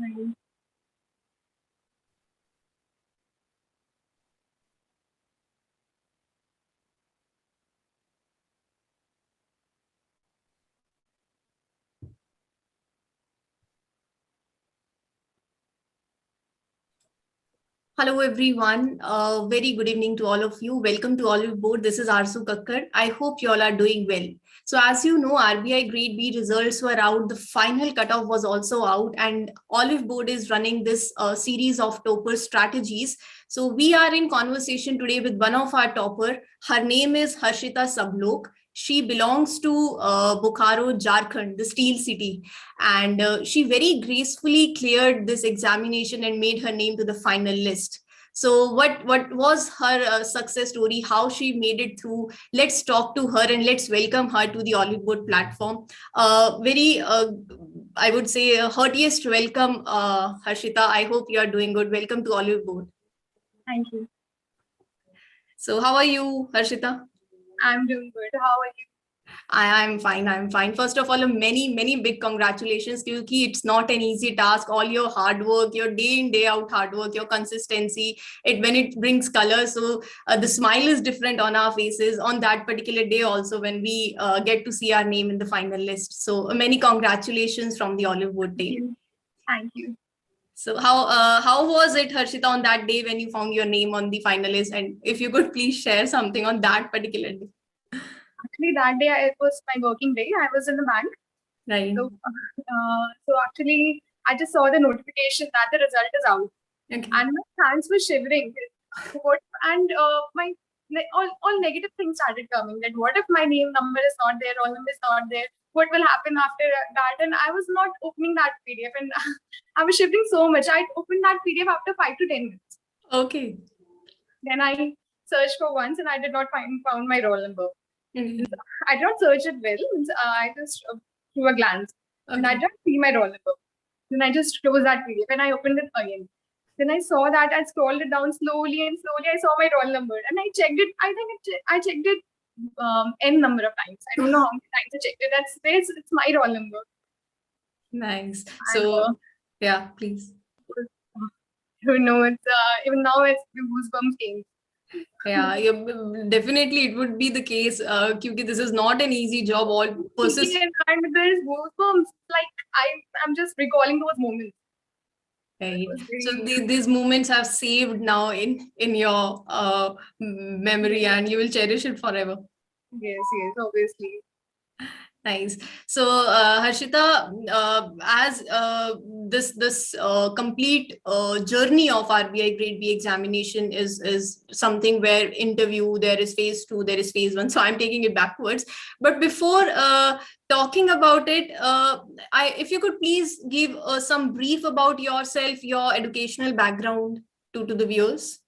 Right. Hello everyone. Very good evening to all of you. Welcome to Oliveboard. This is Arsu Kakkar. I hope you all are doing well. So as you know, RBI Grade B results were out. The final cutoff was also out, and Oliveboard is running this series of topper strategies. So we are in conversation today with one of our topper. Her name is Harshita Sabhlok. She belongs to Bokaro, Jharkhand, the steel city, and she very gracefully cleared this examination and made her name to the final list. So what was her success story, how she made it through? Let's talk to her and let's welcome her to the Oliveboard platform. Very I would say heartiest welcome, Harshita. I hope you are doing good. Welcome to Oliveboard. Thank you. So how are you, Harshita? I'm doing good. How are you? I'm fine. I'm fine. First of all, many big congratulations, because it's not an easy task. All your hard work, your day in day out hard work, your consistency, when it brings color. So the smile is different on our faces on that particular day also when we get to see our name in the final list. So many congratulations from the Oliveboard team. Thank you. So how was it, Harshita, on that day when you found your name on the finalist? And if you could please share something on that particular day. Actually, that day it was my working day. I was in the bank. Right. So actually, I just saw the notification that the result is out, Okay. and my hands were shivering. And my all negative things started coming. That what if my name number is not there, roll number is not there? What will happen after that? And I was not opening that PDF, and I was shivering so much. I opened that PDF after 5 to 10 minutes. Okay. Then I searched for once, and I did not found my roll number. Mm-hmm. I did not search it well. I just threw a glance, and I didn't see my roll number. Then I just closed that PDF and I opened it again. Then I saw that I scrolled it down slowly and slowly. I saw my roll number and I checked it. I think I checked it n number of times. I don't know how many times I checked it. It's my roll number. Nice. So yeah, please. You know, it's even now it's goosebumps came. Yeah, definitely it would be the case, because this is not an easy job. All persist. And there is goosebumps. Like I'm just recalling those moments. Right. So these moments have saved now in your memory, and you will cherish it forever. Yes, obviously. Nice. So Harshita, as this complete journey of RBI Grade B examination is something where interview, there is phase 2, there is phase 1. So I'm taking it backwards. But before talking about it, if you could please give some brief about yourself, your educational background to the viewers.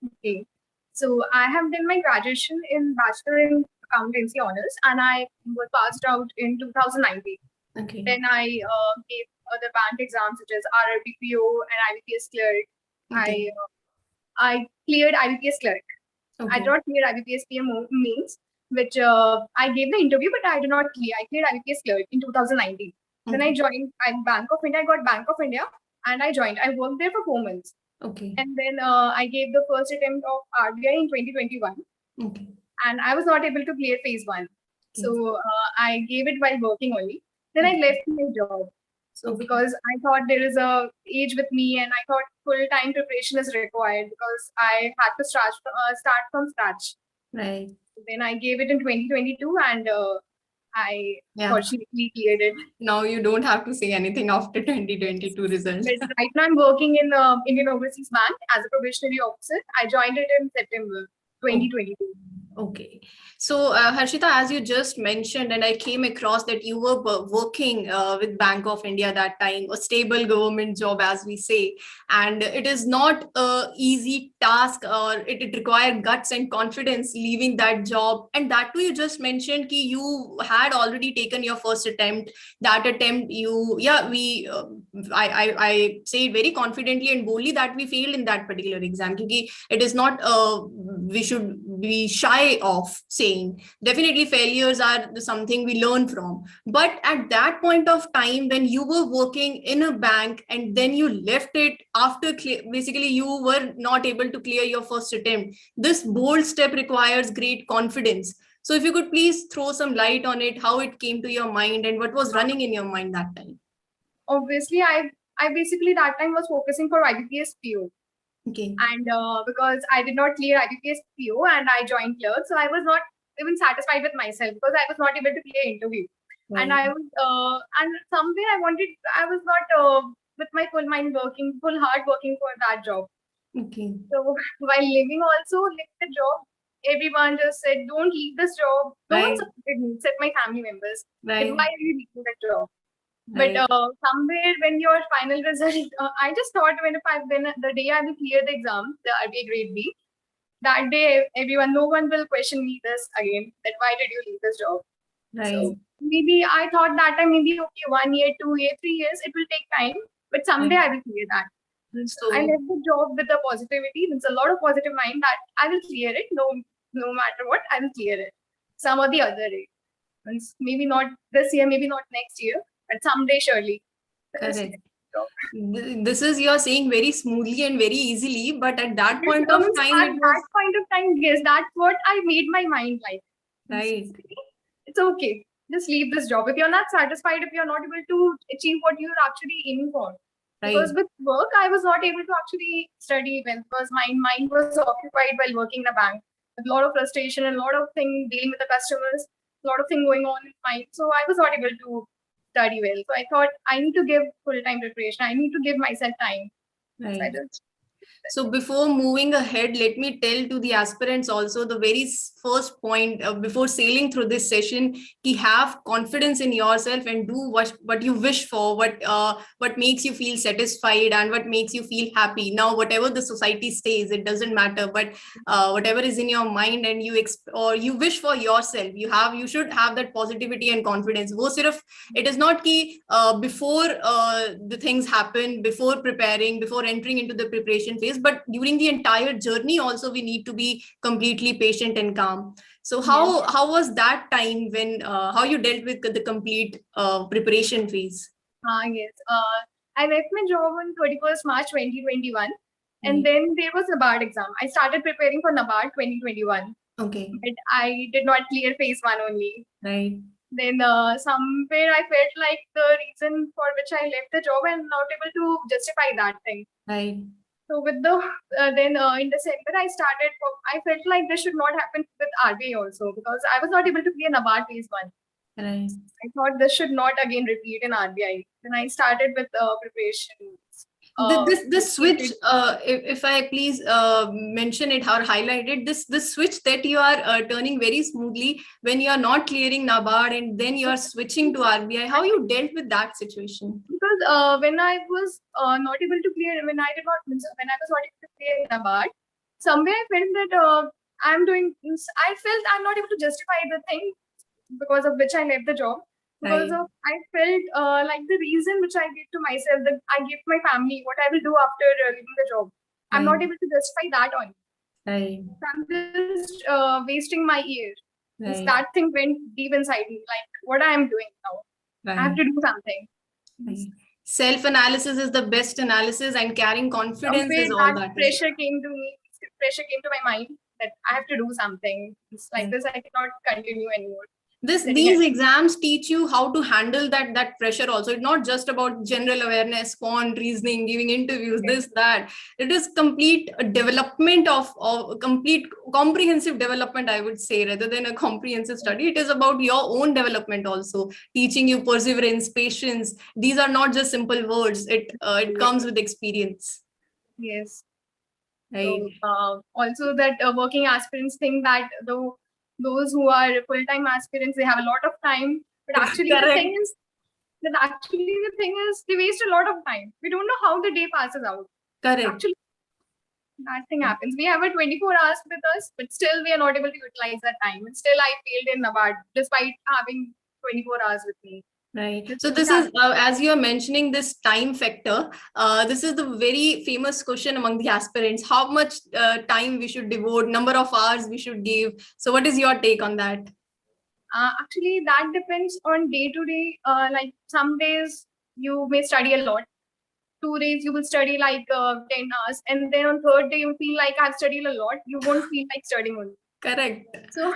Okay. So I have done my graduation in Bachelor in Accountancy Honors, and I was passed out in 2019. Okay. Then I gave other bank exams such as RRBPO and IBPS clerk. Okay. I cleared IBPS clerk. Okay. I did not clear IBPS PM means, which I gave the interview, but I did not clear. I cleared IBPS clerk in 2019. Okay. Then I joined Bank of India. I got Bank of India, and I joined. I worked there for 4 months. Okay. And then I gave the first attempt of RBI in 2021. Okay. And I was not able to clear phase 1. Okay. So I gave it while working only. Then I left my job. So because I thought there is a age with me, and I thought full-time preparation is required because I had to start from scratch. Right. Then I gave it in 2022, and I fortunately cleared it. Now you don't have to say anything after 2022 results. But right now I'm working in Indian Overseas Bank as a probationary officer. I joined it in September 2022. Okay. So Harshita, as you just mentioned, and I came across that you were working with Bank of India that time, a stable government job, as we say, and it is not an easy task, or it required guts and confidence leaving that job. And that too, you just mentioned ki you had already taken your first attempt. That attempt, I say very confidently and boldly that we failed in that particular exam. Because it is not, we should be shy shy of saying. Definitely failures are something we learn from. But at that point of time when you were working in a bank and then you left it after basically you were not able to clear your first attempt, this bold step requires great confidence. So if you could please throw some light on it, how it came to your mind and what was running in your mind that time. Obviously, I basically that time was focusing for IBPS PO. Okay. And because I did not clear IBPS PO and I joined clerk, so I was not even satisfied with myself because I was not able to clear interview. Right. And I was, and somewhere I was not with my full mind working, full heart working for that job. Okay. So while leaving also, left the job, everyone just said, don't leave this job. No one supported me except my family members. Right. Why are you leaving the job? Right. But somewhere when your final result, I just thought when the day I will clear the exam, the RBI Grade B, that day no one will question me this again, that why did you leave this job? Right. So maybe I thought that time, maybe okay, 1 year, 2 year, 3 years, it will take time, but someday I will clear that. So I left the job with the positivity, with a lot of positive mind that I will clear it, no matter what, I will clear it. Some or the other day. Maybe not this year, maybe not next year, but someday surely. Correct. This is you're saying very smoothly and very easily, but at that point of time, yes, that's what I made my mind like. Right. It's okay. Just leave this job. If you're not satisfied, if you're not able to achieve what you're actually aiming for. Right. Because with work, I was not able to actually study well because my mind was occupied while working in a bank. With a lot of frustration and a lot of things dealing with the customers, a lot of things going on in mind. So I was not able to study well. So I thought I need to give full-time preparation. I need to give myself time. Right. So before moving ahead, let me tell to the aspirants also the very first point before sailing through this session, ki have confidence in yourself and do what you wish for, what makes you feel satisfied and what makes you feel happy. Now, whatever the society says, it doesn't matter, but whatever is in your mind and you wish for yourself, you should have that positivity and confidence. It is not ki before the things happen, before preparing, before entering into the preparation phase, but during the entire journey also we need to be completely patient and calm. So how was that time when how you dealt with the complete preparation phase? Yes, I left my job on 31st March 2021 and then there was Nabard exam. I started preparing for Nabard 2021. Okay. But I did not clear phase 1 only. Right. Then somewhere I felt like the reason for which I left the job and not able to justify that thing. Right. So with the then in December I felt like this should not happen with RBI also because I was not able to clear Nabard phase 1. Right. I thought this should not again repeat in RBI. Then I started with preparation. This switch, if I please mention it or highlight it, this switch that you are turning very smoothly when you are not clearing Nabard and then you are switching to RBI, how you dealt with that situation? Because when I was not able to clear, when I was not able to clear Nabard, somewhere I felt that I felt I'm not able to justify the thing because of which I left the job. Because I felt like the reason which I gave to myself, that I gave to my family, what I will do after leaving the job. I'm not able to justify that on. Right. I'm just wasting my year. Right. That thing went deep inside me, like what I am doing now. Right. I have to do something. Right. Self-analysis is the best analysis and carrying confidence is all that. Pressure came to me. Pressure came to my mind that I have to do something. It's like this, I cannot continue anymore. These exams teach you how to handle that pressure also. It's not just about general awareness, quant, reasoning, giving interviews, this, that. It is complete development of complete comprehensive development, I would say, rather than a comprehensive study. It is about your own development also, teaching you perseverance, patience. These are not just simple words. It comes with experience. Yes. Right. So, also that working aspirants think that those who are full-time aspirants, they have a lot of time, but actually the thing is they waste a lot of time. We don't know how the day passes out. Correct. Actually, that thing happens. We have a 24 hours with us, but still we are not able to utilize that time. And still I failed in Nabard despite having 24 hours with me. Right. So this is, as you are mentioning this time factor, this is the very famous question among the aspirants. How much time we should devote, number of hours we should give. So what is your take on that? Actually, that depends on day to day. Like some days you may study a lot. 2 days you will study like 10 hours, and then on third day you feel like I've studied a lot. You won't feel like studying only. Correct. So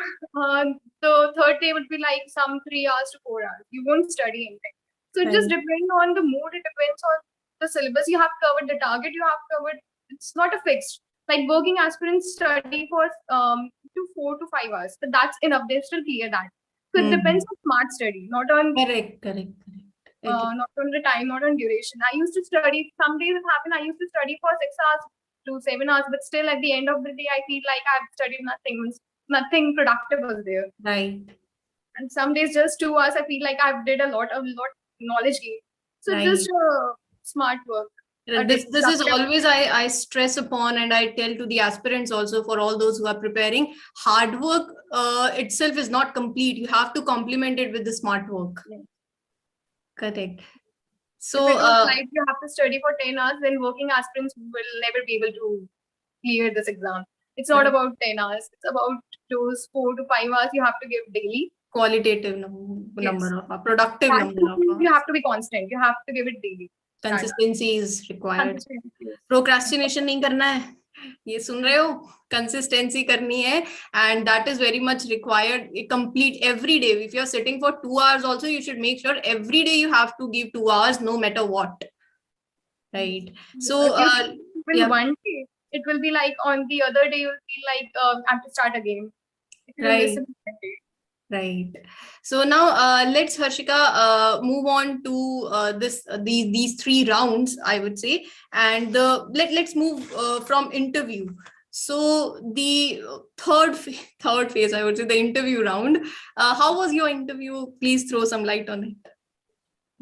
the third day would be like some 3 hours to 4 hours. You won't study anything. So it just depends on the mood. It depends on the syllabus you have covered, the target you have covered. It's not a fixed. Like working aspirants study for 4 to 5 hours, but that's enough. They still clear that. So it depends on smart study, not on correct. not on the time, not on duration. I used to study. Some days it happened. I used to study for 6 hours to 7 hours, but still at the end of the day, I feel like I've studied nothing. Nothing productive was there. Right. And some days just 2 hours, I feel like I've did a lot knowledge gain. So just smart work. This is always I stress upon, and I tell to the aspirants also, for all those who are preparing, hard work itself is not complete. You have to complement it with the smart work. Yeah. Correct. So if it was like you have to study for 10 hours, then working aspirants will never be able to clear this exam. It's not about 10 hours. It's about those 4 to 5 hours you have to give daily. Qualitative number of productive number of hours. You have to be constant. You have to give it daily. Consistency is required. Procrastination नहीं करना है. ये सुन रहे हो? Consistency करनी है, and that is very much required. Complete every day. If you're sitting for 2 hours also, you should make sure every day you have to give 2 hours, no matter what. Right. So one day, it will be like on the other day you'll feel like I have to start again. If you listen to that day. Right. So now let's, Harshika, move on to these 3 rounds, I would say, and let's move from interview. So the third phase, I would say, the interview round. How was your interview? Please throw some light on it.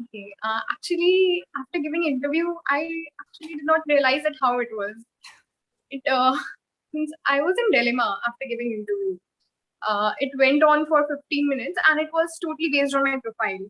Okay. Actually, after giving interview, I actually did not realize that how it was. It means I was in dilemma after giving interview. It went on for 15 minutes and it was totally based on my profile.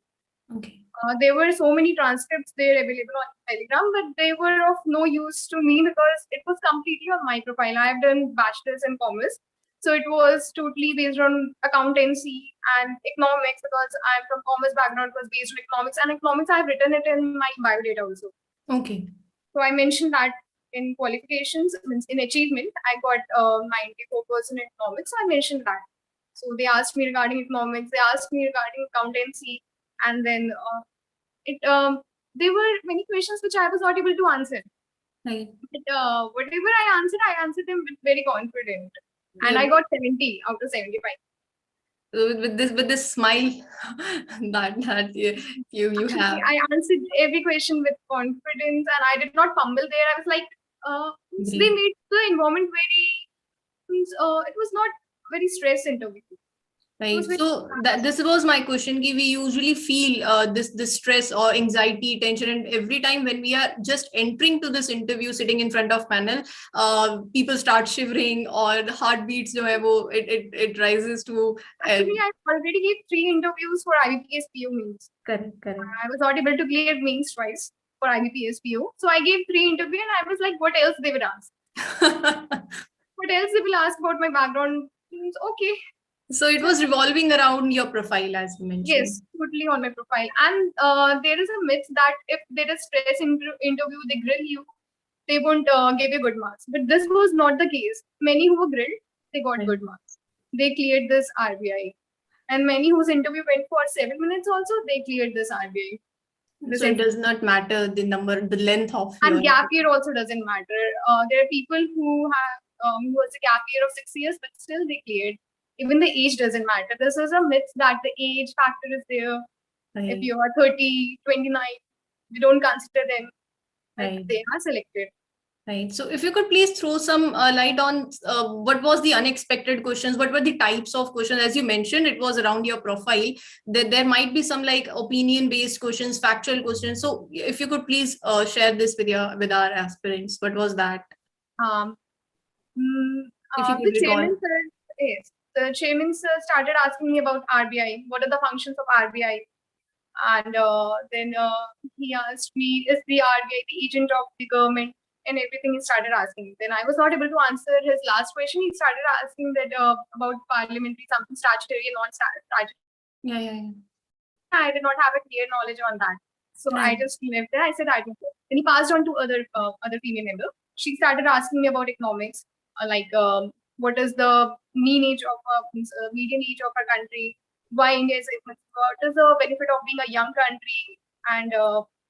Okay. There were so many transcripts there available on Telegram, but they were of no use to me because it was completely on my profile. I have done bachelor's in commerce. So it was totally based on accountancy and economics because I'm from commerce background. It was based on economics, and economics I've written it in my biodata also. Okay. So I mentioned that in qualifications, means in achievement, I got 94% in economics. So I mentioned that. So they asked me regarding economics, they asked me regarding accountancy, and then there were many questions which I was not able to answer. Right. But whatever I answered them with very confident, and I got 70 out of 75. With this smile that you have. I answered every question with confidence, and I did not fumble there. I was like, they made the environment very. It was not very stress interview. Right. So this was my question. We usually feel this stress or anxiety, tension, and every time when we are just entering to this interview, sitting in front of panel, people start shivering or the heartbeats, it rises to. Actually, I already gave 3 interviews for IBPS PO means. Correct. I was not able to clear means twice for IBPS PO, so I gave 3 interviews, and I was like, what else they would ask? What else they will ask about my background? Means okay. So it was revolving around your profile, as you mentioned. Yes, totally on my profile. And there is a myth that if there is stress interview, they grill you, they won't give you good marks. But this was not the case. Many who were grilled, they got good marks. They cleared this RBI. And many whose interview went for 7 minutes also, they cleared this RBI. So it does not matter the length of and gap year also doesn't matter. There are people who have who was a gap year of 6 years, but still they cleared. Even the age doesn't matter. This is a myth that the age factor is there. Right. If you are 30, 29, we don't consider them. Right. They are selected. Right. So if you could please throw some light on what was the unexpected questions, what were the types of questions? As you mentioned, it was around your profile. There might be some like opinion-based questions, factual questions. So if you could please share this with our aspirants, what was that? The chairman said, yes. The chairman started asking me about RBI. What are the functions of RBI? And then he asked me, is the RBI the agent of the government? And everything he started asking. Then I was not able to answer his last question. He started asking that about parliamentary, something statutory and non-statutory. Yeah. I did not have a clear knowledge on that. So Right. I just left there. I said I don't know. Then he passed on to other female member. She started asking me about economics, what is the mean age of median age of our country, why India is what is the benefit of being a young country, and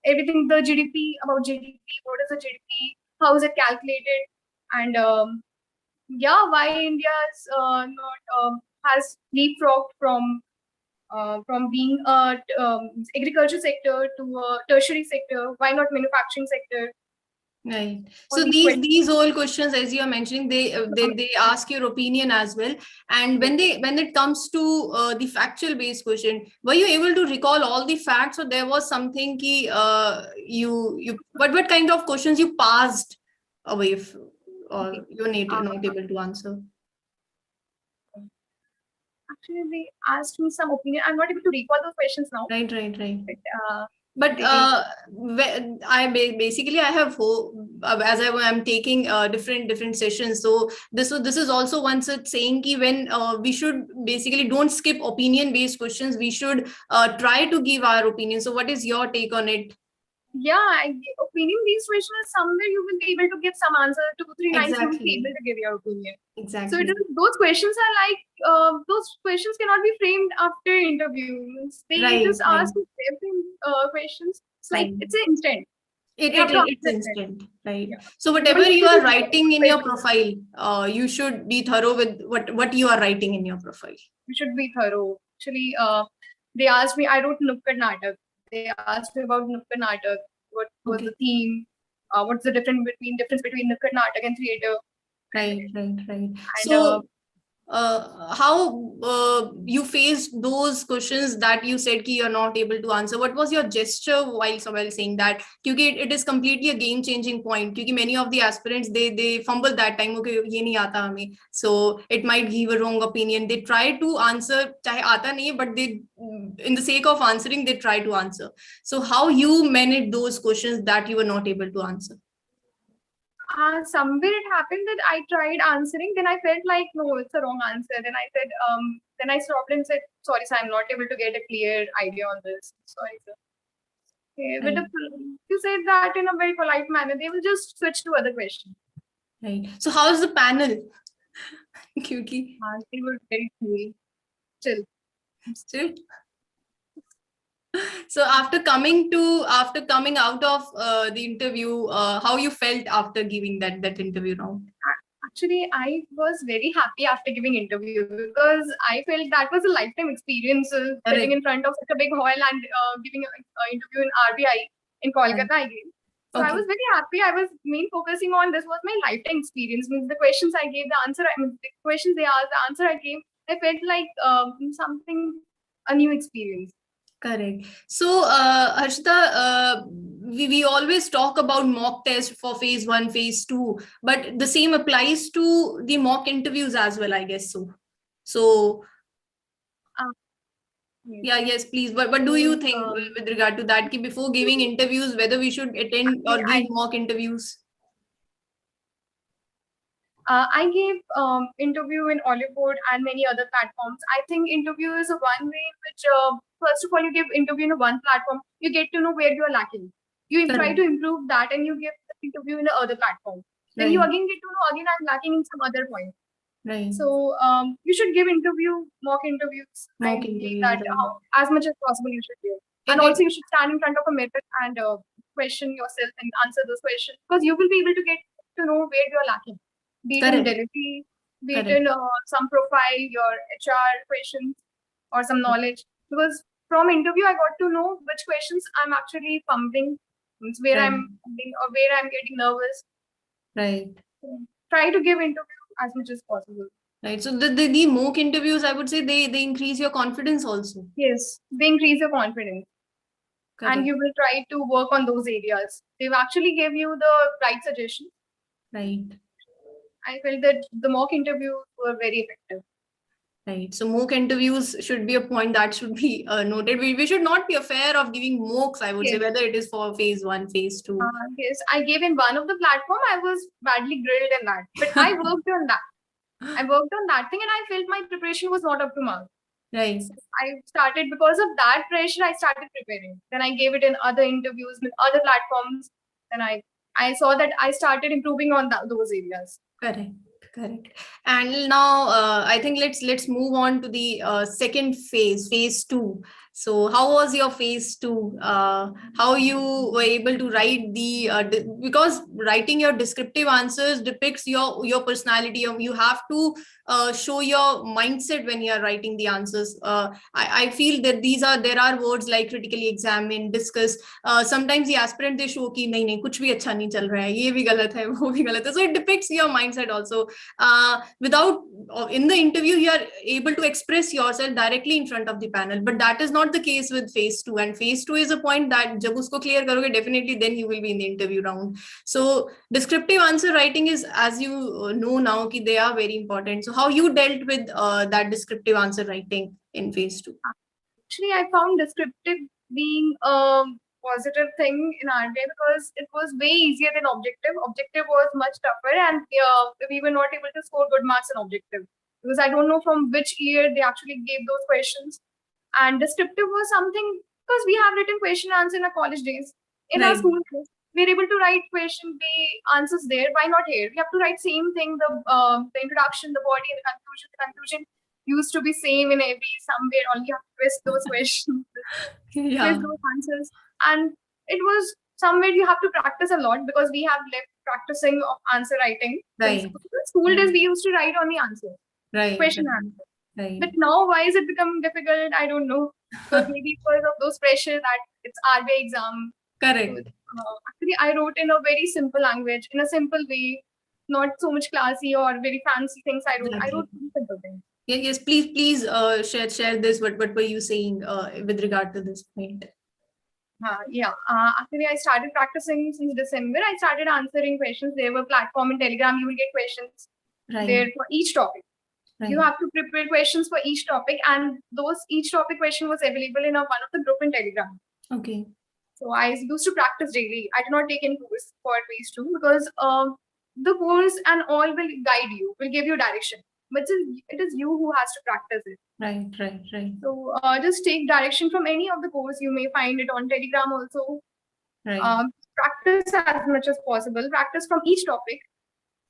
everything, the GDP, about GDP, what is the GDP, how is it calculated, and why India's not has leapfrogged from being a agriculture sector to a tertiary sector. Why not manufacturing sector? Right. All So these these all questions, as you are mentioning, they ask your opinion as well. And when it comes to the factual based question, were you able to recall all the facts, or there was something ki what kind of questions you passed away or you were not able to answer? Actually, they asked me some opinion. I'm not able to recall those questions now. Right. But basically I have as I'm taking different sessions. So this is also one such saying ki when we should basically don't skip opinion based questions. We should try to give our opinion. So what is your take on it? Opinion based question is somewhere you will be able to give some answer. 2-3 lines you will be able to give your opinion. Exactly. So those questions are like those questions cannot be framed after interviews. They just ask questions. It's like it's an instant. It's instant, right? Yeah. So whatever you are writing in your profile, you should be thorough with what you are writing in your profile. You should be thorough. Actually, they asked me, I wrote Nukkad Natak. They asked me about Nukkad Natak. What was the theme? What's the difference between Nukkad Natak and theatre? Right. And, so how you faced those questions that you said ki you're not able to answer? What was your gesture while saying that? Because it is completely a game changing point. Because many of the aspirants they fumble that time. Okay, ye nahi aata hame. So it might give a wrong opinion. They try to answer, chahe aata nahi, but they, in the sake of answering, they try to answer. So how you manage those questions that you were not able to answer? Somewhere it happened that I tried answering, then I felt like, no, it's a wrong answer. Then I said, then I stopped and said, sorry, sir, I'm not able to get a clear idea on this. Sorry, sir. Okay, but if you say that in a very polite manner, they will just switch to other questions. Right. So how is the panel? Cutely. They were very cool. Still. So after coming out of the interview, how you felt after giving that interview round? Actually, I was very happy after giving interview because I felt that was a lifetime experience sitting in front of such a big hall and giving an interview in RBI in Kolkata, I gave. So I was very happy. I was focusing on this was my lifetime experience. Means the questions I gave, the questions they asked, the answer I gave, I felt like a new experience. Correct. So, Harshita, we always talk about mock test for phase 1, phase 2, but the same applies to the mock interviews as well, I guess so. So, yes, please. But what do you think with regard to that? Before giving interviews, whether we should attend or give mock interviews? I gave interview in Oliveboard and many other platforms. I think interview is one way in which, first of all, you give interview in one platform, you get to know where you are lacking. You try to improve that and you give interview in the other platform. Then you again get to know, again, I'm lacking in some other point. Right. So you should give mock interviews. As much as possible you should give. And also you should stand in front of a mirror and question yourself and answer those questions, because you will be able to get to know where you're lacking. Be it in delivery, be it in some profile, your HR questions or some knowledge. Because from interview, I got to know which questions I'm actually fumbling, where I'm getting nervous. Right. So, try to give interview as much as possible. Right. So the mock interviews, I would say they increase your confidence also. Yes, they increase your confidence. Correct. And you will try to work on those areas. They've actually give you the right suggestions. Right. I felt that the mock interviews were very effective. Right. So mock interviews should be a point that should be noted. We should not be afraid of giving mocks, I would say, Yes. whether it is for phase 1, phase 2. Yes, I gave in one of the platform. I was badly grilled in that, but I worked on that. I worked on that thing, and I felt my preparation was not up to mark. Right. So I started, because of that pressure, I started preparing. Then I gave it in other interviews with other platforms. Then I saw that I started improving on those areas. Correct. And now I think let's move on to the second phase 2. So how was your phase 2? How you were able to write because writing your descriptive answers depicts your personality. You have to show your mindset when you are writing the answers. I feel that there are words like critically examine, discuss. Sometimes the aspirant they show कि नहीं कुछ भी अच्छा नहीं चल रहा है, ये भी गलत है, वो भी गलत है. So it depicts your mindset also. Without in the interview you are able to express yourself directly in front of the panel, but that is not the case with phase 2. And phase 2 is a point that जब उसको clear करोगे, definitely then you will be in the interview round. So descriptive answer writing is, as you know now, कि they are very important. So how you dealt with that descriptive answer writing in phase 2? Actually, I found descriptive being a positive thing in RBI because it was way easier than objective. Objective was much tougher, and we were not able to score good marks in objective because I don't know from which year they actually gave those questions. And descriptive was something because we have written question answer in our college days. In our school days, we're able to write question B answers there. Why not here? We have to write same thing, the introduction, the body, and the conclusion. The conclusion used to be same in every somewhere. Only you have to twist those questions, twist those answers. And it was somewhere you have to practice a lot because we have left practicing of answer writing. Right. In school days, we used to write on the answer. Right. Question answer. Right. But now, why is it becoming difficult? I don't know. Because maybe because of those pressure that it's RBI exam. Correct. So, actually, I wrote in a very simple language, in a simple way, not so much classy or very fancy things. I wrote very simple things. Yes. Please share this. What were you saying with regard to this point? Actually, I started practicing since December. I started answering questions. There were platform in Telegram. You will get questions there for each topic. Right. You have to prepare questions for each topic, and each topic question was available in one of the group in Telegram. Okay. So I used to practice daily. I did not take any course for phase 2 because the course and all will guide you, will give you direction. But it is you who has to practice it. Right. So just take direction from any of the course. You may find it on Telegram also. Right. Practice as much as possible. Practice from each topic.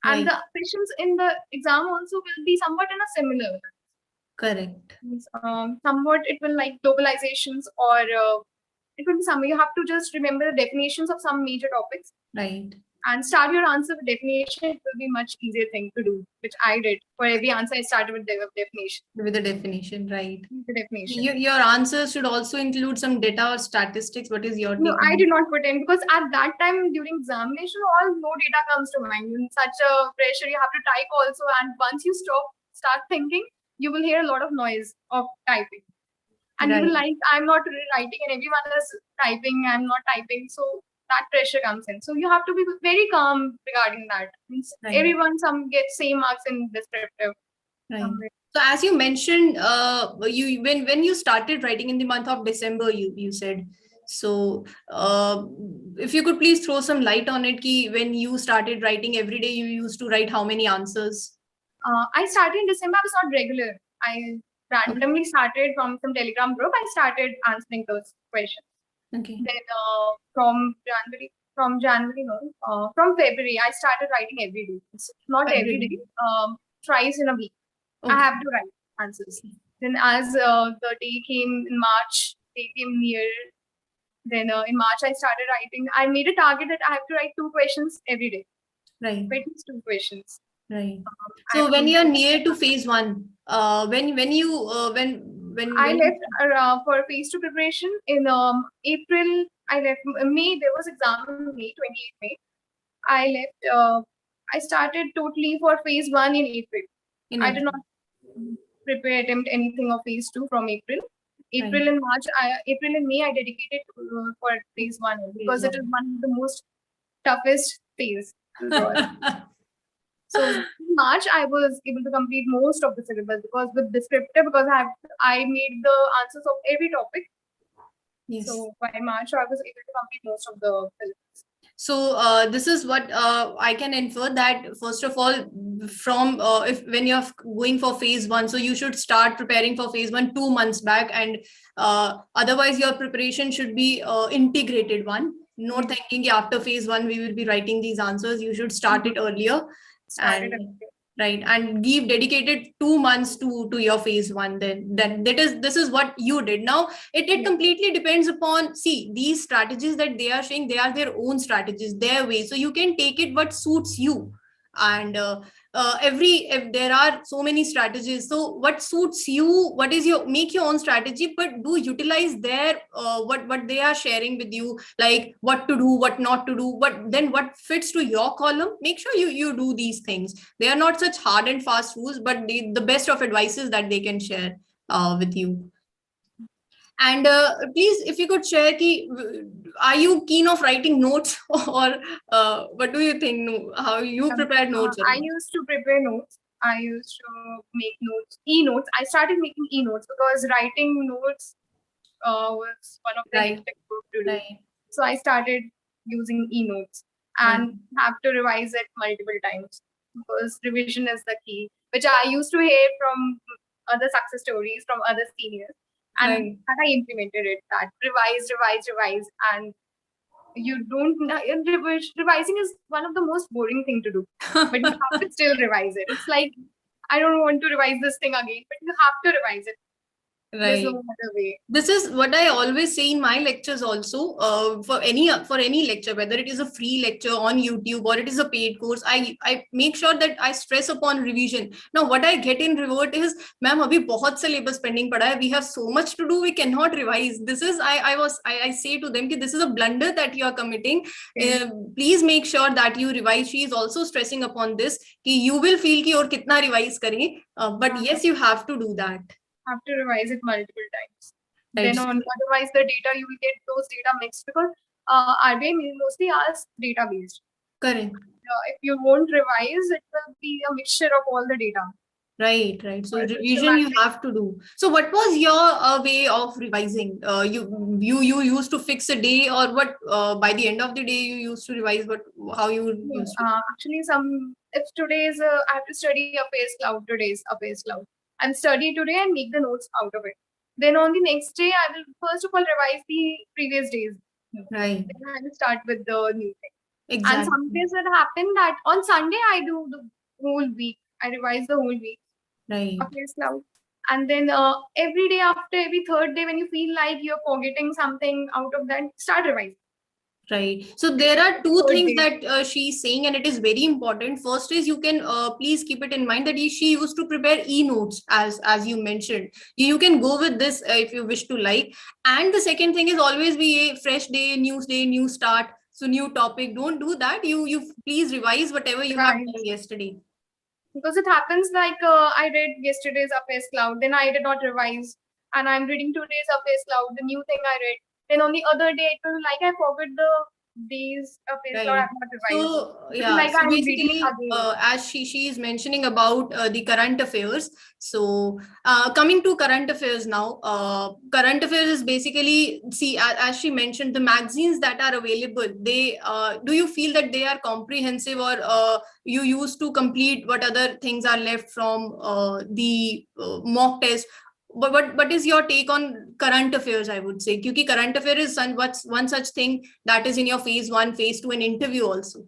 And the questions in the exam also will be somewhat in a similar. Correct. Somewhat it will like globalizations or it will be somewhere you have to just remember the definitions of some major topics. Right. And start your answer with definition. It will be much easier thing to do, which I did. For every answer, I started with definition. With the definition, right. The definition. Your answers should also include some data or statistics. What is your take? No, I did not put in because at that time during examination, no data comes to mind. In such a pressure, you have to type also. And once you start thinking, you will hear a lot of noise of typing. And you will like, I'm not really writing and everyone is typing, I'm not typing. So that pressure comes in. So you have to be very calm regarding that. Everyone gets same marks in descriptive. Right. So as you mentioned, when you started writing in the month of December, you said. So if you could please throw some light on it, when you started writing every day, you used to write how many answers? I started in December. I was not regular. I randomly started from some Telegram group. I started answering those questions. Okay. Then from February, I started writing every day. It's not every day, twice in a week. Okay. I have to write answers. Then as the day came in March, they came near. Then in March, I started writing. I made a target that I have to write 2 questions every day. Right. At least 2 questions. Right. So when you're near to phase 1, when I left for phase 2 preparation in April. I left May. There was exam in May, 28 May. I left. I started totally for phase 1 in April. I did not attempt anything of phase 2 from April. April and May I dedicated for phase 1 because it is one of the most toughest phase. So March, I was able to complete most of the syllabus because with descriptive, because I made the answers of every topic. Yes. So by March, I was able to complete most of the syllabus. So this is what I can infer, that first of all, from if when you're going for phase 1, so you should start preparing for phase 1 2 months back, and otherwise your preparation should be integrated one. Not thinking after phase 1 we will be writing these answers. You should start it earlier. Started And right, and give dedicated 2 months to your phase 1. Then this is what you did. Now it completely depends upon, see, these strategies that they are saying, they are their own strategies, their way, so you can take it what suits you. And if there are so many strategies, so what suits you, what is your, make your own strategy, but do utilize their what they are sharing with you, like what to do, what not to do, but then what fits to your column. Make sure you do these things. They are not such hard and fast rules, but the best of advices that they can share with you. And please, if you could share, are you keen of writing notes or what do you think? How you prepare notes? I used to prepare notes. I used to make notes, e-notes. I started making e-notes because writing notes was one of the hectic work to do. So I started using e-notes and have to revise it multiple times because revision is the key, which I used to hear from other success stories from other seniors. And I implemented it, that revise, and you don't revising is one of the most boring thing to do, but you have to still revise it. It's like, I don't want to revise this thing again, but you have to revise it. There's no other way. This is what I always say in my lectures also. For any lecture, whether it is a free lecture on YouTube or it is a paid course, I make sure that I stress upon revision. Now what I get in revert is, ma'am, abhi bahut syllabus pending pada hai, we have so much to do, we cannot revise. This is I say to them that this is a blunder that you are committing. Please make sure that you revise. She is also stressing upon this कि you will feel कि और कितना revise करें, but yes, you have to do that. Have to revise it multiple times. Then otherwise the data, you will get those data mixed, because RBI mostly asks data based. Correct. If you won't revise, it will be a mixture of all the data. Right. So revision you have to do. So what was your way of revising? You used to fix a day, or what? By the end of the day, you used to revise. But how you used to? Actually, if today is I have to study a phase cloud. Today's a phase cloud, and study today and make the notes out of it. Then on the next day, I will first of all revise the previous days. Right. Then I will start with the new thing. Exactly. And some days it happen that on Sunday I do the whole week. I revise the whole week. Right. And then every day, after every third day, when you feel like you're forgetting something out of that, start revising. Right. So there are two things that she's saying, and it is very important. First is, you can please keep it in mind that she used to prepare e-notes, as you mentioned. You can go with this if you wish to like. And the second thing is always be a fresh day, new start. So new topic. Don't do that. You please revise whatever you have done yesterday. Because it happens like I read yesterday's Affairs Cloud, then I did not revise, and I'm reading today's Affairs Cloud, the new thing I read. Then on the other day, it will be like I forgot the days Affairs Cloud. I have not revised. So yeah, like so basically, as she is mentioning about the current affairs. So coming to current affairs now, current affairs is basically, see, as she mentioned, the magazines that are available, they do you feel that they are comprehensive, or you used to complete what other things are left from the mock test? What is your take on current affairs? I would say, because current affair is one such thing that is in your phase 1, phase 2, and interview also.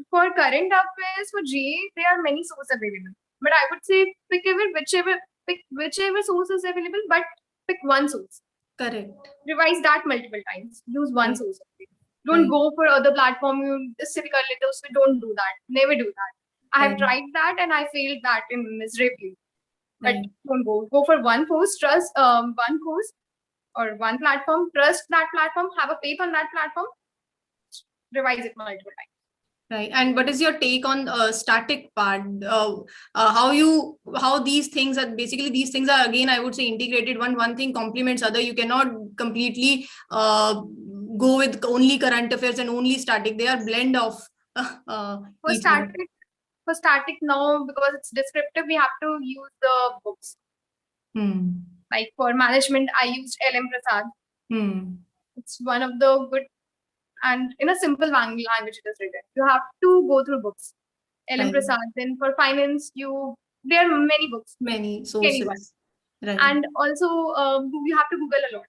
For current affairs, for GA, there are many sources available. But I would say pick whichever source is available, but pick one source. Correct. Revise that multiple times. Use one source. Don't go for other platform. Civic letters. Don't do that. Never do that. I have tried that and I failed that miserably. But don't go for one course. Trust one course or one platform. Trust that platform. Have a faith on that platform. Revise it multiple times. Right. And what is your take on static part? How these things are, basically these things are, again, I would say integrated. One thing complements other. You cannot completely go with only current affairs and only static. They are blend of for static. for static now, because it's descriptive, we have to use the books. Like for management, I used LM Prasad. It's one of the good, and in a simple language it is written. You have to go through books. LM Prasad. Then for finance, there are many books. Many sources. Right. And also, you have to Google a lot.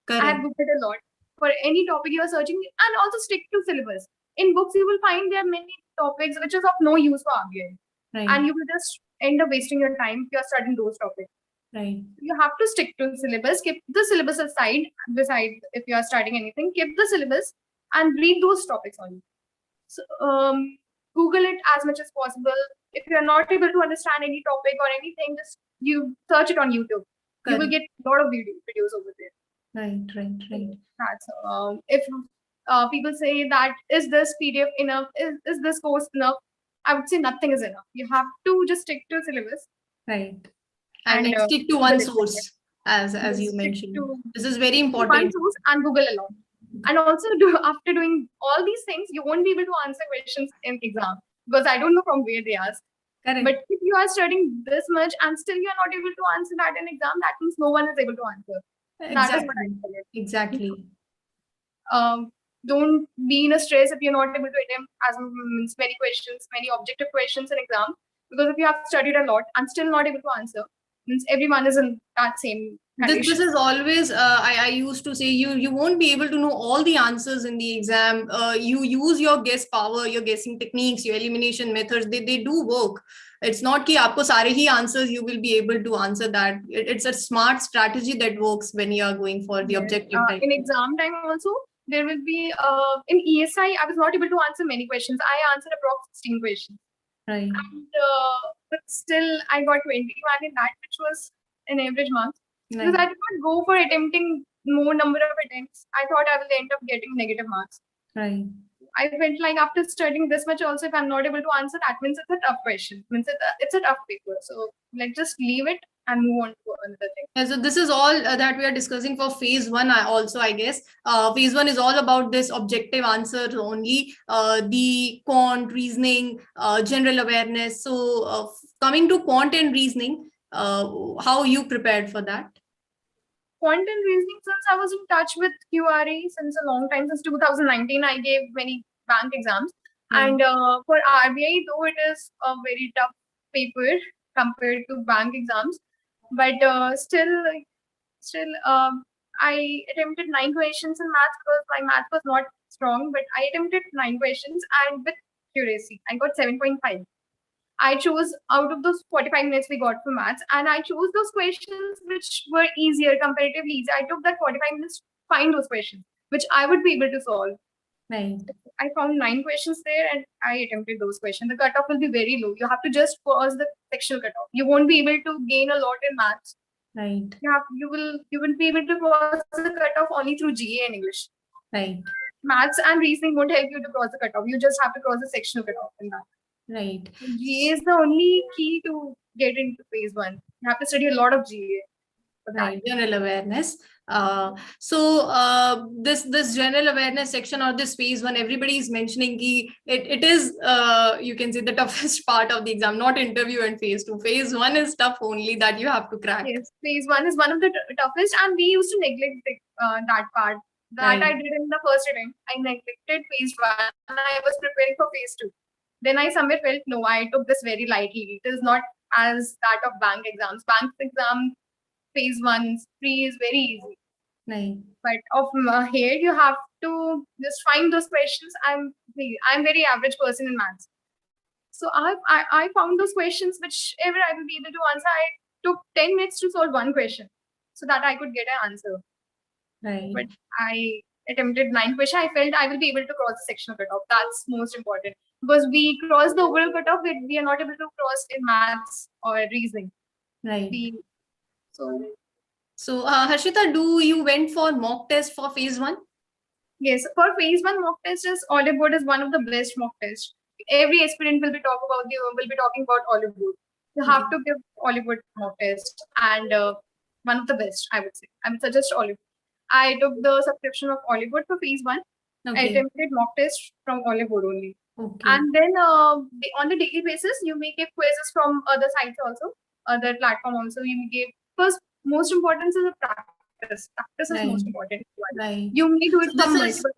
Correct. I have Googled a lot for any topic you are searching, and also stick to syllabus. In books, you will find there are many topics which is of no use for RBI. Right. And you will just end up wasting your time if you are studying those topics. Right. You have to stick to syllabus. Keep the syllabus aside. Besides, if you are studying anything, keep the syllabus and read those topics only. So, Google it as much as possible. If you are not able to understand any topic or anything, just you search it on YouTube. Correct. You will get a lot of videos over there. Right. That's if people say that is this PDF enough? Is this course enough? I would say nothing is enough. You have to just stick to syllabus. Right. And stick to one source, as you mentioned. This is very important. One source and Google alone. And also, after doing all these things, you won't be able to answer questions in exam, because I don't know from where they ask. Correct. But if you are studying this much and still you are not able to answer that in exam, that means no one is able to answer. Exactly. That is what I feel. Exactly. Don't be in a stress if you're not able to attempt many questions, many objective questions in exam, because if you have studied a lot and still not able to answer, means everyone is in that same condition. This is always, I used to say, you won't be able to know all the answers in the exam. You use your guess power, your guessing techniques, your elimination methods, they do work. It's not ki aapko sare hi answers, you will be able to answer that. It's a smart strategy that works when you are going for the objective type. In exam time also, there will be, in ESI, I was not able to answer many questions. I answered approximately 16 questions. Right. And, but still, I got 21 in that, which was an average mark. Right. Because I did not go for attempting more number of attempts. I thought I will end up getting negative marks. Right. I felt like after studying this much also, if I'm not able to answer, that means it's a tough question. Means it's a tough paper. So let's just leave it and move on to another thing. Yeah, so this is all that we are discussing for phase one. I guess phase one is all about this objective answers only, the quant, reasoning, general awareness. So coming to quant and reasoning, how you prepared for that? Quant and reasoning, since I was in touch with QRA since a long time, since 2019, I gave many bank exams. And for RBI, though it is a very tough paper compared to bank exams, but still, I attempted 9 questions in maths because my math was not strong, but I attempted 9 questions, and with accuracy, I got 7.5. I chose out of those 45 minutes we got for maths, and I chose those questions which were easier, comparatively easy. I took that 45 minutes to find those questions, which I would be able to solve. Right. I found 9 questions there and I attempted those questions. The cutoff will be very low. You have to just pause the sectional cutoff. You won't be able to gain a lot in maths. Right. You will be able to cross the cutoff only through GA and English. Right. Maths and reasoning won't help you to cross the cutoff. You just have to cross the sectional cutoff in that. Right. GA is the only key to get into phase one. You have to study a lot of GA. Right, general awareness. This general awareness section or this phase one, everybody is mentioning it is you can say the toughest part of the exam, not interview and phase two. Phase one is tough only, that you have to crack. Yes, phase one is one of the toughest, and we used to neglect that part. That I did in the first attempt. I neglected phase one and I was preparing for phase two. Then I somewhere felt, no, I took this very lightly. It is not as that of bank exams. Bank exam phase 1, 3 is very easy. Right. But of here, you have to just find those questions. I'm very average person in maths. So I found those questions whichever I will be able to answer. I took 10 minutes to solve one question so that I could get an answer. Right. But I attempted 9 questions. I felt I will be able to cross the sectional cutoff. That's most important. Because we cross the overall cutoff, we are not able to cross in maths or reasoning. Right. So Harshita, you went for mock test for phase one? Yes, for phase one mock test, Oliveboard is one of the best mock tests. Every aspirant will be talking about Oliveboard. You have to give Oliveboard mock test, and one of the best, I would say. I would suggest Oliveboard. I took the subscription of Oliveboard for phase one. I attempted mock test from Oliveboard only. Okay. And then on the daily basis, you may give quizzes from other sites also, other platform also. You may give, first, most important is the practice. Practice is most important. Right. You may do it So from multiple.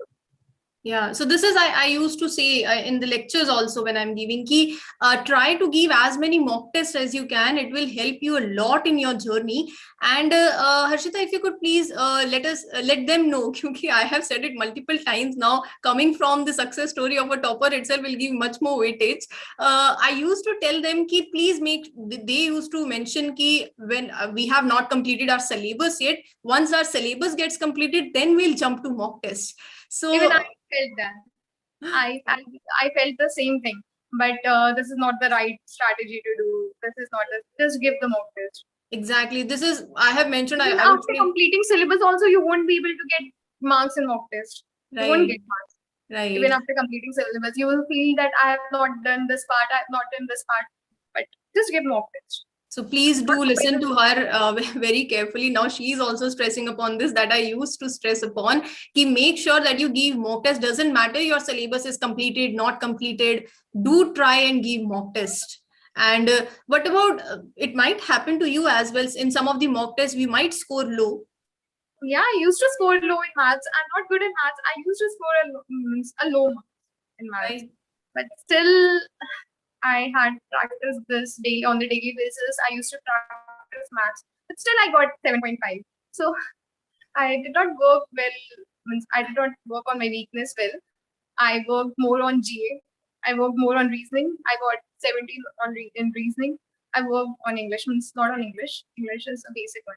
Yeah, so this is I used to say in the lectures also when I'm giving ki try to give as many mock tests as you can. It will help you a lot in your journey. And Harshita, if you could please let them know, because I have said it multiple times now. Coming from the success story of a topper itself will give much more weightage. I used to tell them ki please make. They used to mention ki when we have not completed our syllabus yet. Once our syllabus gets completed, then we'll jump to mock tests. So even I felt that. I felt the same thing. But this is not the right strategy to do. This is not just give the mock test. Exactly. This is I have mentioned. After completing syllabus, also you won't be able to get marks in mock test. Right. You won't get marks. Right. Even after completing syllabus, you will feel that I have not done this part. I have not done this part. But just give mock test. So please do listen to her very carefully. Now she is also stressing upon this that I used to stress upon. Ki make sure that you give mock test. Doesn't matter your syllabus is completed, not completed. Do try and give mock test. And what about it might happen to you as well. In some of the mock tests, we might score low. Yeah, I used to score low in maths. I'm not good in maths. I used to score a low mark in maths. Right. But still, I had practiced this daily on the daily basis. I used to practice maths, but still I got 7.5. So I did not work well. I did not work on my weakness well. I worked more on GA. I worked more on reasoning. I got 17 in reasoning. I worked on English, means not on English. English is a basic one.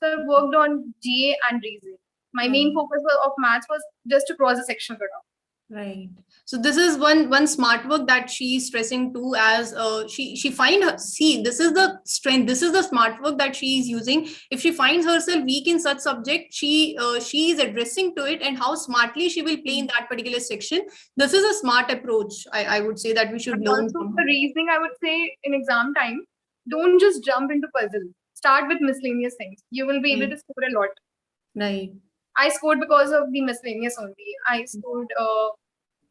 So I worked on GA and reasoning. My main focus of maths was just to cross the section cutoff. Right. So this is one smart work that she is stressing too, as she find her, see, this is the strength, this is the smart work that she is using. If she finds herself weak in such subject, she is addressing to it and how smartly she will play in that particular section. This is a smart approach. I would say that we should learn. Also, for reasoning, I would say in exam time, don't just jump into puzzle. Start with miscellaneous things. You will be able to score a lot. Right. I scored because of the miscellaneous only. I scored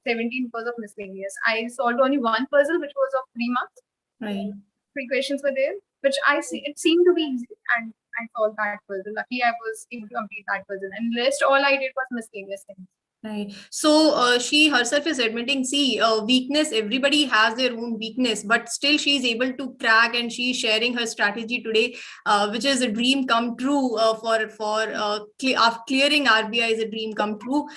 17 because of miscellaneous. I solved only one puzzle, which was of 3 marks. Right. 3 questions were there, which it seemed to be easy, and I solved that puzzle. Luckily, I was able to complete that puzzle. And the rest, all I did was miscellaneous things. Right. So she herself is admitting, see, weakness, everybody has their own weakness, but still she is able to crack, and she is sharing her strategy today, which is a dream come true for clearing RBI is a dream come true.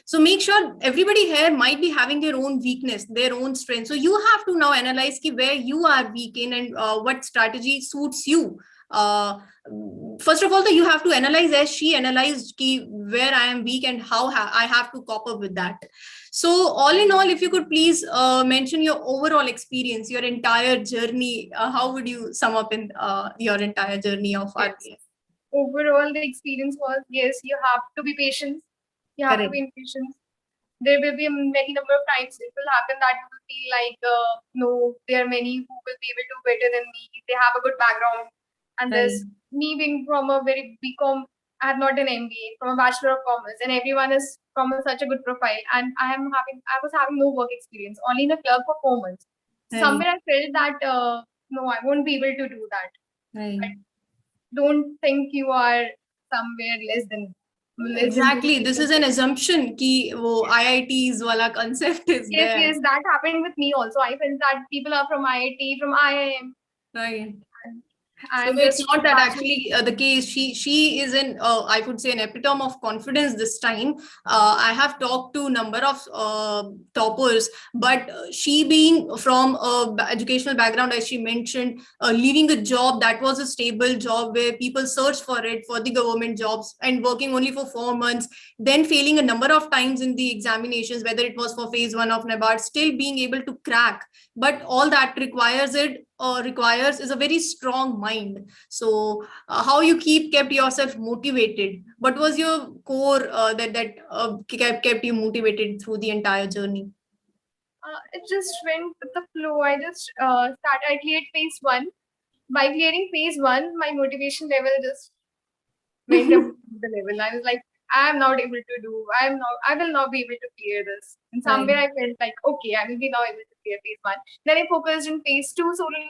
So make sure everybody here might be having their own weakness, their own strength. So you have to now analyze where you are weak in and what strategy suits you. First of all, you have to analyze as she analyzed where I am weak and how I have to cope up with that. So all in all, if you could please mention your overall experience, your entire journey, how would you sum up in your entire journey of RBI? Overall, the experience was, yes, you have to be patient. You have to be patient. There will be many number of times it will happen that you will feel like, no, there are many who will be able to do better than me. They have a good background. And there's me being from a very BCom, I have not done MBA, from a Bachelor of Commerce, and everyone is from such a good profile. And I was having no work experience, only in a club for 4 months. Somewhere I felt that, no, I won't be able to do that. Don't think you are somewhere less than. Exactly. This is an assumption ki wo IITs wala concept is there. Yes, that happened with me also. I felt that people are from IIT, from IIM. Right. So it's not that actually the case. She is in I would say an epitome of confidence this time. I have talked to a number of toppers, but she being from educational background, as she mentioned, leaving a job that was a stable job where people search for it for the government jobs and working only for 4 months, then failing a number of times in the examinations, whether it was for phase 1 of Nabard, still being able to crack. But all that requires is a very strong mind. So how you kept yourself motivated? What was your core that kept you motivated through the entire journey? It just went with the flow. I just I cleared phase 1. By clearing phase 1, my motivation level just went up the level. I was like, I am not able to do. I will not be able to clear this. And somewhere I felt like, okay, I will be now able to clear phase 1. Then I focused in phase 2 solely.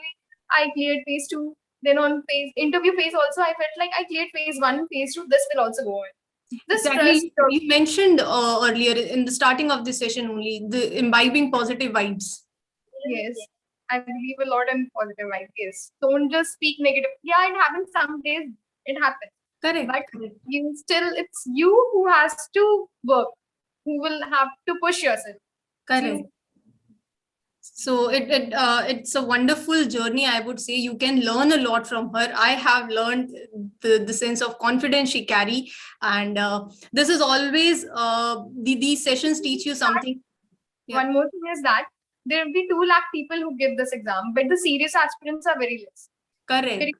I cleared phase 2. Then on interview phase also, I felt like I cleared phase 1, phase 2. This will also go on. This Exactly. You mentioned earlier in the starting of this session only, the imbibing positive vibes. Yes. I believe a lot in positive vibes. Yes. Don't just speak negative. Yeah, it happens some days. It happens. Correct. But it's you who has to work, who will have to push yourself. Correct. So it's a wonderful journey, I would say. You can learn a lot from her. I have learned the sense of confidence she carry, and this is always these sessions teach you something. Yeah. One more thing is that there will be 2 lakh people who give this exam, but the serious aspirants are very less. Correct.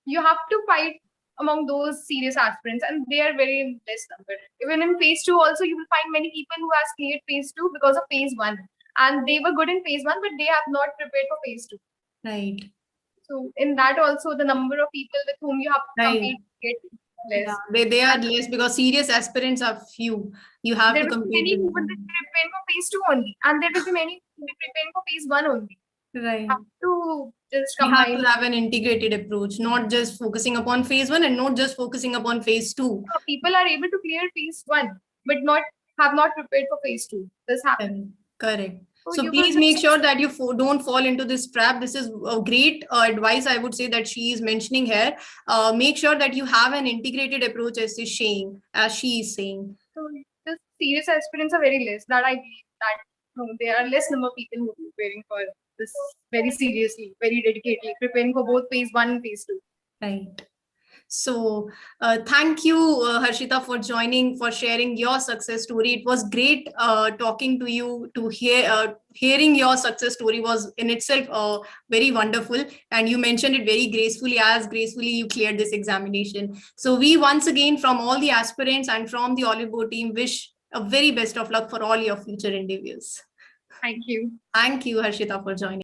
You have to fight among those serious aspirants, and they are very less number. Even in phase 2 also, you will find many people who has cleared phase 2 because of phase 1. And they were good in phase 1, but they have not prepared for phase 2. Right. So in that also, the number of people with whom you have to compete get less. Yeah, they are less because serious aspirants are few. You have to compete. There will be many who will be preparing for phase 2 only, and there will be many who will be preparing for phase 1 only. Right. You have to have an integrated approach, not just focusing upon phase 1 and not just focusing upon phase 2. People are able to clear phase 1, but have not prepared for phase 2. This happens. Correct. So please make sure that you don't fall into this trap. This is a great advice, I would say, that she is mentioning here. Make sure that you have an integrated approach, as she is saying. So the serious aspirants are very less. That I believe that there are less number of people who are preparing for this very seriously, very dedicatedly, preparing for both phase 1 and phase 2. Right. So thank you, Harshita, for joining, for sharing your success story. It was great talking to you. To hearing your success story was in itself very wonderful. And you mentioned it very gracefully, as gracefully you cleared this examination. So we once again, from all the aspirants and from the Oliveboard team, wish a very best of luck for all your future endeavors. Thank you. Thank you, Harshita, for joining.